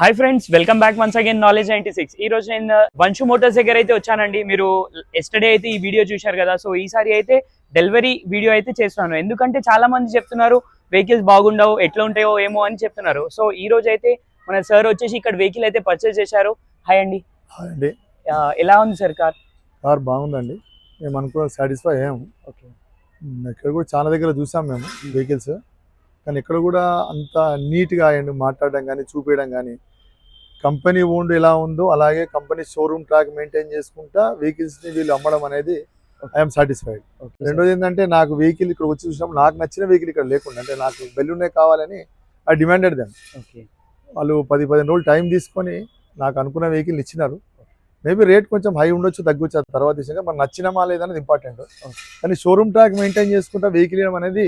Hi friends, welcome back once again knowledge 96. ఈ రోజు నేను వంశు మోటార్స్ దగ్గర అయితే వచ్చానండి. మీరు ఎస్టర్డే అయితే ఈ వీడియో చూశారు కదా. సో ఈసారి అయితే డెలివరీ వీడియో అయితే చేస్తున్నాను. ఎందుకంటే చాలా మంది చెప్తున్నారు వెహికల్స్ బాగుండవు, ఎట్లా ఉంటాయో ఏమో అని చెప్తున్నారు. సో ఈ రోజు అయితే మన సార్ వచ్చేసి ఇక్కడ వెహికల్ అయితే పర్చేస్ చేశారు. హాయ్ అండి. హాయ్ అండి. ఎలా ఉంది సార్ కార్? కార్ బాగుందండి. మేము అనుకున్న సాటిస్ఫై అయ్యాము. ఓకే. ఇక్కడ కూడా చాలా దగ్గర చూసాం మేము వెహికల్స్, కానీ ఇక్కడ కూడా అంత నీట్గా అయ్యండి మాట్లాడడం కానీ చూపించడం కానీ. కంపెనీ ఓన్డ్ ఎలా ఉందో అలాగే కంపెనీ షోరూమ్ ట్రాక్ మెయింటైన్ చేసుకుంటా వెహికల్స్ని వీళ్ళు అమ్మడం అనేది ఐఎమ్ సాటిస్ఫైడ్. రెండోది ఏంటంటే నాకు వెహికల్ ఇక్కడ వచ్చి చూసినప్పుడు నాకు నచ్చిన వెహికల్ ఇక్కడ లేకుండా, అంటే నాకు బెలూనే కావాలని ఐ డిమాండెడ్ దెమ్. ఓకే. వాళ్ళు 10-15 రోజులు టైం తీసుకొని నాకు అనుకున్న వెహికల్ ఇచ్చినారు. మేబీ రేట్ కొంచెం హై ఉండొచ్చు, తగ్గొచ్చు, ఆ తర్వాత విషయంగా మనకు నచ్చినమా లేదనేది ఇంపార్టెంట్. కానీ షోరూమ్ ట్రాక్ మెయింటైన్ చేసుకుంటా వెహికల్ ఇవ్వడం అనేది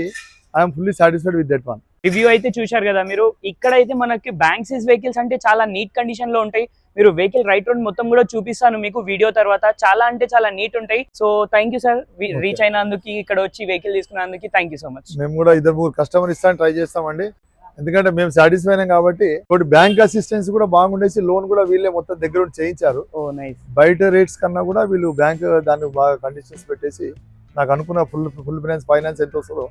I'm fully satisfied with that one. Review అయితే చూశారు కదా మీరు. ఇక్కడ అయితే మనకి బ్యాంక్ సీజ్ వెహికల్స్ అంటే చాలా నీట్ కండిషన్ లో ఉంటాయి. మీరు వెహికల్ రైట్ రోడ్ మొత్తం కూడా చూపిస్తాను మీకు వీడియో తర్వాత. చాలా అంటే చాలా నీట్ ఉంటాయి. So thank you sir, reach అయినందుకు, ఇక్కడ వచ్చి వెహికల్ తీసుకున్నందుకు థ్యాంక్ యూ సో మచ్. మేము కూడా 2-3 కస్టమర్ ఇస్తాను ట్రై చేస్తామండి, ఎందుకంటే మేము సాటిస్ఫై అయినాం కాబట్టి. ఒకటి బ్యాంక్ అసిస్టెన్స్ కూడా బాగుండేసి లోన్ కూడా వీళ్ళే మొత్తం దగ్గర ఉండి చేయించారు. ఓ నైస్. బయట రేట్స్ కన్నా కూడా వీళ్ళు బ్యాంక్ దాన్ని బాగా కండిషన్స్ పెట్టేసి నాకు అనుకున్న ఫుల్ ఫైనాన్స్ ఎంత వస్తుందో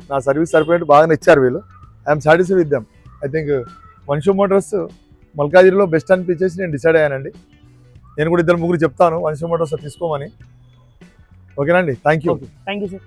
నా సర్వీస్ సరిపోయినట్టు బాగానే ఇచ్చారు వీళ్ళు. I'm satisfy with them. I think Vamshu motors మల్కాజిగిరిలో బెస్ట్ అనిపించేసి నేను డిసైడ్ అయ్యానండి. నేను కూడా 2-3 చెప్తాను వంశు మోటార్స్ తీసుకోమని. ఓకేనండి, thank you. Thank you sir.